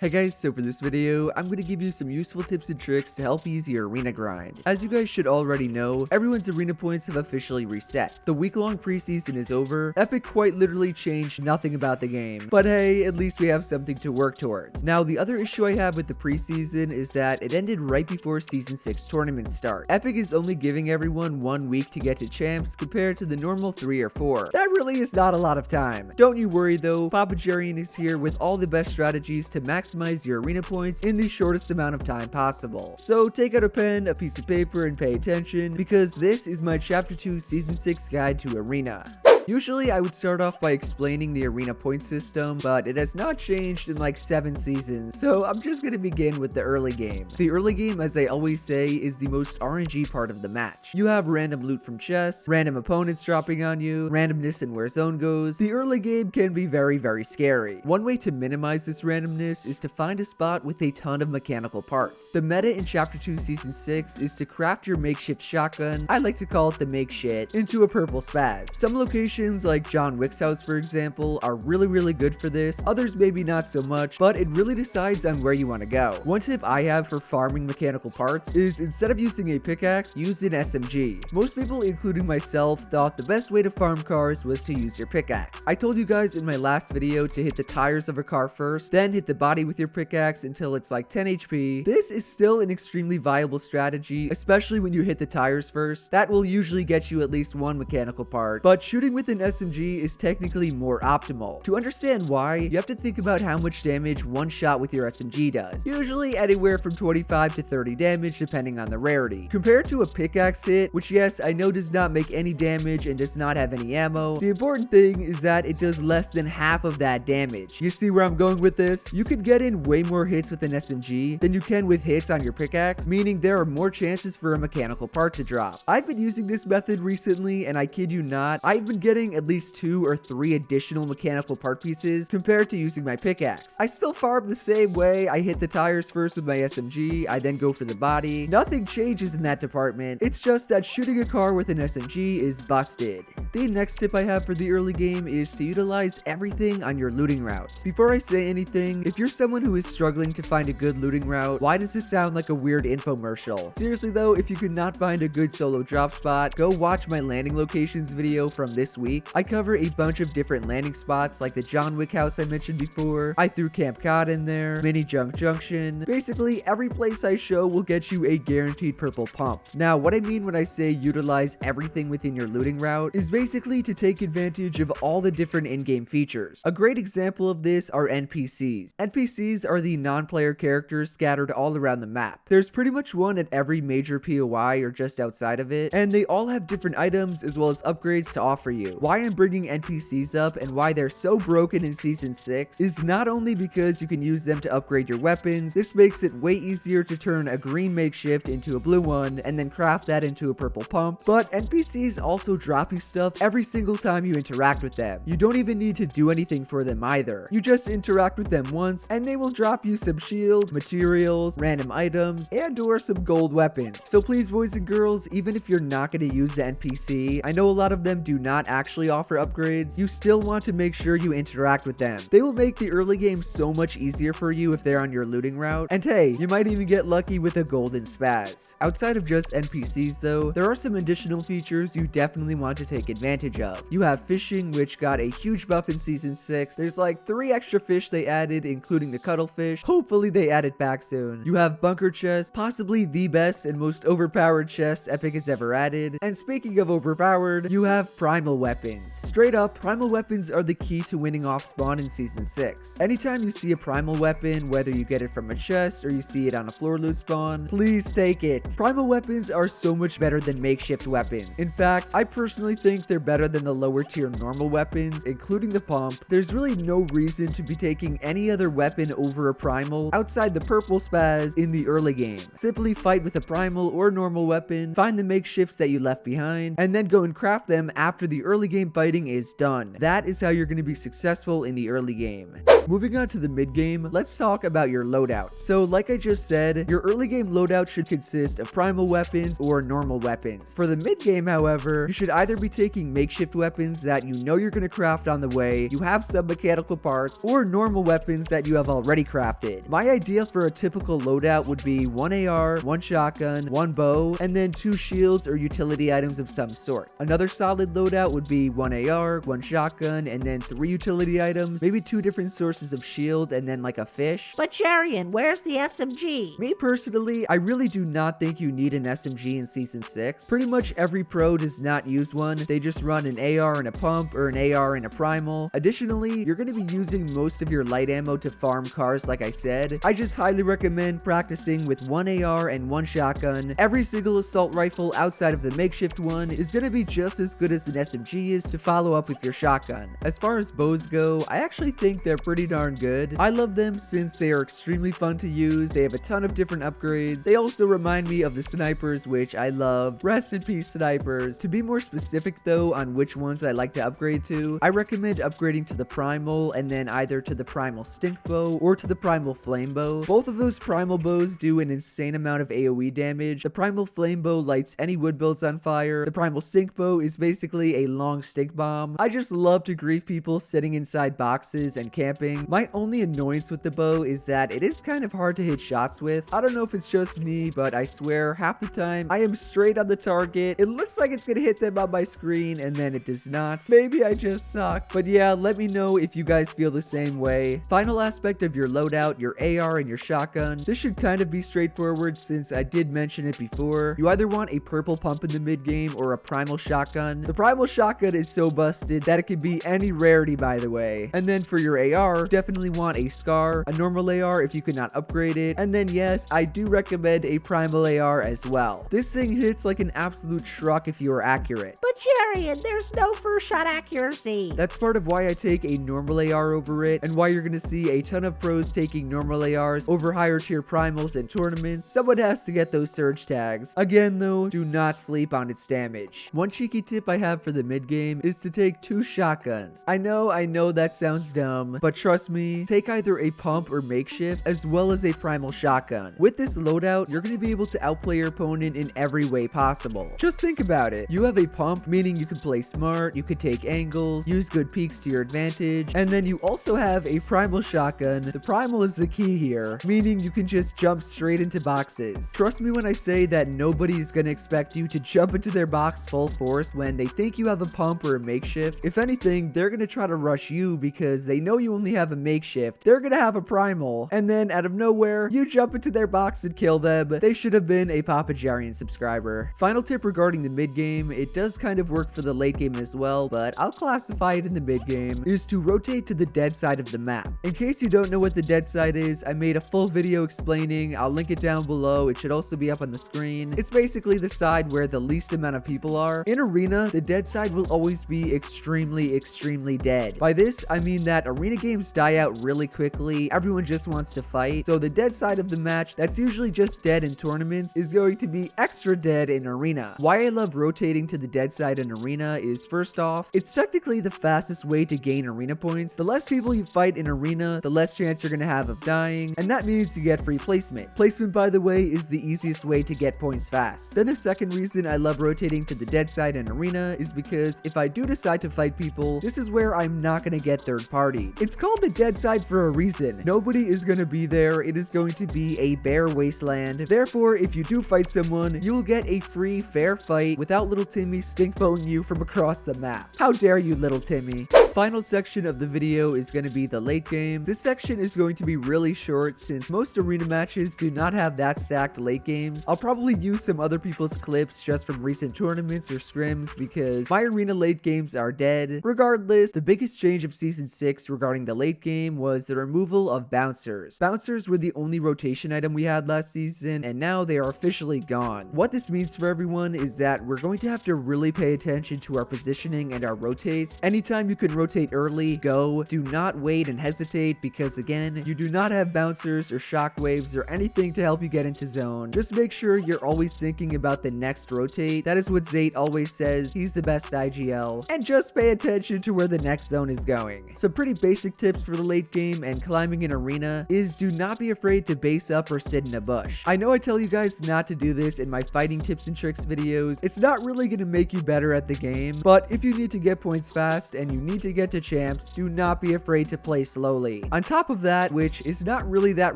Hey guys, so for this video, I'm going to give you some useful tips and tricks to help ease your arena grind. As you guys should already know, everyone's arena points have officially reset. The week-long preseason is over. Epic quite literally changed nothing about the game, but hey, at least we have something to work towards. Now, the other issue I have with the preseason is that it ended right before Season 6 tournaments start. Epic is only giving everyone 1 week to get to champs compared to the normal 3 or 4. That really is not a lot of time. Don't you worry though, itsJerian is here with all the best strategies to maximize your arena points in the shortest amount of time possible. So take out a pen, a piece of paper, and pay attention, because this is my Chapter 2 Season 6 guide to Arena. Usually I would start off by explaining the arena point system, but it has not changed in like 7 seasons, so I'm just gonna begin with the early game. The early game, as I always say, is the most RNG part of the match. You have random loot from chests, random opponents dropping on you, randomness in where zone goes. The early game can be very scary. One way to minimize this randomness is to find a spot with a ton of mechanical parts. The meta in Chapter 2 Season 6 is to craft your makeshift shotgun, I like to call it the make shit, into a purple spaz. Some locations like John Wick's house, for example, are really good for this. Others maybe not so much, but it really decides on where you want to go. One tip I have for farming mechanical parts is, instead of using a pickaxe, use an SMG. Most people, including myself, thought the best way to farm cars was to use your pickaxe. I told you guys in my last video to hit the tires of a car first, then hit the body with your pickaxe until it's like 10 HP. This is still an extremely viable strategy, especially when you hit the tires first. That will usually get you at least 1 mechanical part, but shooting with an SMG is technically more optimal. To understand why, you have to think about how much damage one shot with your SMG does. Usually anywhere from 25 to 30 damage depending on the rarity. Compared to a pickaxe hit, which yes, I know does not make any damage and does not have any ammo, the important thing is that it does less than half of that damage. You see where I'm going with this? You can get in way more hits with an SMG than you can with hits on your pickaxe, meaning there are more chances for a mechanical part to drop. I've been using this method recently, and I kid you not, I've been getting at least 2 or 3 additional mechanical part pieces compared to using my pickaxe. I still farm the same way. I hit the tires first with my SMG, I then go for the body. Nothing changes in that department. It's just that shooting a car with an SMG is busted. The next tip I have for the early game is to utilize everything on your looting route. Before I say anything, if you're someone who is struggling to find a good looting route, why does this sound like a weird infomercial? Seriously though, if you could not find a good solo drop spot, go watch my landing locations video from this week. I cover a bunch of different landing spots like the John Wick house I mentioned before. I threw Camp Cod in there, Mini Junk Junction. Basically, every place I show will get you a guaranteed purple pump. Now, what I mean when I say utilize everything within your looting route is basically to take advantage of all the different in-game features. A great example of this are NPCs. NPCs are the non-player characters scattered all around the map. There's pretty much one at every major POI or just outside of it, and they all have different items as well as upgrades to offer you. Why I'm bringing NPCs up and why they're so broken in Season 6 is not only because you can use them to upgrade your weapons. This makes it way easier to turn a green makeshift into a blue one and then craft that into a purple pump, but NPCs also drop you stuff every single time you interact with them. You don't even need to do anything for them either. You just interact with them once and they will drop you some shield, materials, random items, and or some gold weapons. So please, boys and girls, even if you're not going to use the NPC, I know a lot of them do not actually offer upgrades, you still want to make sure you interact with them. They will make the early game so much easier for you if they're on your looting route, and hey, you might even get lucky with a golden spaz. Outside of just NPCs though, there are some additional features you definitely want to take advantage of. You have fishing, which got a huge buff in Season 6. There's like 3 extra fish they added, including the cuttlefish. Hopefully they add it back soon. You have bunker chests, possibly the best and most overpowered chests Epic has ever added. And speaking of overpowered, you have primal weapons. Straight up, primal weapons are the key to winning off spawn in Season 6. Anytime you see a primal weapon, whether you get it from a chest or you see it on a floor loot spawn, please take it. Primal weapons are so much better than makeshift weapons. In fact, I personally think they're better than the lower tier normal weapons, including the pump. There's really no reason to be taking any other weapon over a primal outside the purple spaz in the early game. Simply fight with a primal or normal weapon, find the makeshifts that you left behind, and then go and craft them after the early game fighting is done. That is how you're going to be successful in the early game. Moving on to the mid game, let's talk about your loadout. So like I just said, your early game loadout should consist of primal weapons or normal weapons. For the mid game, however, you should either be taking makeshift weapons that you know you're going to craft on the way, you have some mechanical parts, or normal weapons that you have already crafted. My idea for a typical loadout would be 1 AR, 1 shotgun, 1 bow, and then 2 shields or utility items of some sort. Another solid loadout would be 1 AR, 1 shotgun, and then 3 utility items, maybe 2 different sources of shield, and then like a fish. But Jerian, where's the SMG? Me personally, I really do not think you need an SMG in Season 6. Pretty much every pro does not use one. They just run an AR and a pump or an AR and a primal. Additionally, you're going to be using most of your light ammo to farm cars like I said. I just highly recommend practicing with 1 AR and 1 shotgun. Every single assault rifle outside of the makeshift one is going to be just as good as an SMG is to follow up with your shotgun. As far as bows go, I actually think they're pretty darn good. I love them since they are extremely fun to use. They have a ton of different upgrades. They also remind me of the snipers, which I loved. Rest in peace, snipers. To be more specific though on which ones I like to upgrade to, I recommend upgrading to the primal and then either to the primal stink bow or to the primal flame bow. Both of those primal bows do an insane amount of AoE damage. The primal flame bow lights any wood builds on fire. The primal stink bow is basically a long stink bomb. I just love to grief people sitting inside boxes and camping. My only annoyance with the bow is that it is kind of hard to hit shots with. I don't know if it's just me, but I swear half the time I am straight on the target. It looks like it's gonna hit them on my screen and then it does not. Maybe I just suck. But yeah, let me know if you guys feel the same way. Final aspect of your loadout, your AR and your shotgun. This should kind of be straightforward since I did mention it before. You either want a purple pump in the mid game or a primal shotgun. The primal shotgun is so busted that it can be any rarity, by the way. And then for your AR, definitely want a scar, a normal AR if you cannot upgrade it, and then yes, I do recommend a primal AR as well. This thing hits like an absolute truck if you are accurate. But Jerian, there's no first shot accuracy. That's part of why I take a normal AR over it, and why you're gonna see a ton of pros taking normal ARs over higher tier primals in tournaments. Someone has to get those surge tags. Again though, do not sleep on its damage. One cheeky tip I have for the mid game is to take 2 shotguns. I know that sounds dumb, but trust me, take either a pump or makeshift as well as a primal shotgun. With this loadout, you're going to be able to outplay your opponent in every way possible. Just think about it. You have a pump, meaning you can play smart, you could take angles, use good peeks to your advantage, and then you also have a primal shotgun. The primal is the key here, meaning you can just jump straight into boxes. Trust me when I say that nobody is going to expect you to jump into their box full force when they think you have a pump or a makeshift. If anything, they're going to try to rush you because they know you only have a makeshift. They're going to have a primal, and then out of nowhere, you jump into their box and kill them. They should have been a itsJerian subscriber. Final tip regarding the mid game, it does kind of work for the late game as well, but I'll classify it in the mid game, is to rotate to the dead side of the map. In case you don't know what the dead side is, I made a full video explaining. I'll link it down below. It should also be up on the screen. It's basically the side where the least amount of people are. In arena, the dead side will always be extremely dead. By this, I mean that arena games die out really quickly. Everyone just wants to fight. So the dead side of the match that's usually just dead in tournaments is going to be extra dead in arena. Why I love rotating to the dead side in arena is, first off, it's technically the fastest way to gain arena points. The less people you fight in arena, the less chance you're gonna have of dying, and that means you get free placement. Placement, by the way, is the easiest way to get points fast. Then the second reason I love rotating to the dead side in arena is because if I do decide to fight people, this is where I'm not gonna get third party. It's called the dead side for a reason. Nobody is gonna be there. It is going to be a bare wasteland. Therefore, if you do fight someone, you will get a free, fair fight without little Timmy stinkboning you from across the map. How dare you, little Timmy? Final section of the video is going to be the late game. This section is going to be really short since most arena matches do not have that stacked late games. I'll probably use some other people's clips just from recent tournaments or scrims because my arena late games are dead. Regardless, the biggest change of Season 6 regarding the late game was the removal of bouncers. Bouncers were the only rotation item we had last season, and now they are officially gone. What this means for everyone is that we're going to have to really pay attention to our positioning and our rotates. Anytime you can rotate early, go. Do not wait and hesitate because again, you do not have bouncers or shockwaves or anything to help you get into zone. Just make sure you're always thinking about the next rotate. That is what Zate always says. He's the best IGL. And just pay attention to where the next zone is going. Some pretty basic tips for the late game and climbing an arena is do not be afraid to base up or sit in a bush. I know I tell you guys not to do this in my fighting tips and tricks videos. It's not really going to make you better at the game, but if you need to get points fast and you need to get to champs, do not be afraid to play slowly. On top of that, which is not really that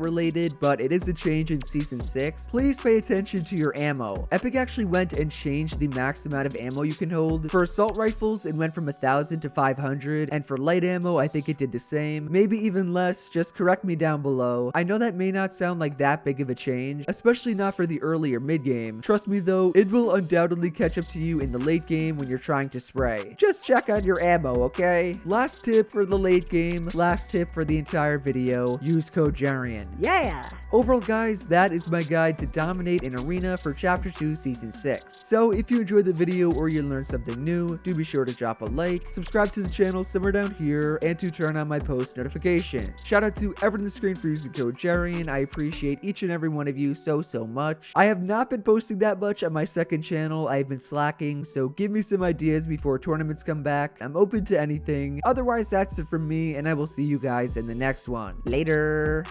related, but it is a change in Season 6, please pay attention to your ammo. Epic actually went and changed the max amount of ammo you can hold. For assault rifles, it went from 1,000 to 500, and for light ammo, I think it did the same. Maybe even less, just correct me down below. I know that may not sound like that big of a change, especially not for the early or mid game. Trust me though, it will undoubtedly catch up to you in the late game when you're trying to spray. Just check on your ammo, okay? Last tip for the late game, last tip for the entire video, use code JERIAN. Yeah. Overall guys, that is my guide to dominate an arena for Chapter 2 Season 6. So if you enjoyed the video or you learned something new, do be sure to drop a like, subscribe to the channel somewhere down here, and to turn on my post notifications. Shout out to everyone on the screen for using code JERIAN. I appreciate each and every one of you so much. I have not been posting that much on my second channel. I've been slacking, so give me some ideas before tournaments come back. I'm open to anything. Otherwise, that's it from me, and I will see you guys in the next one. Later.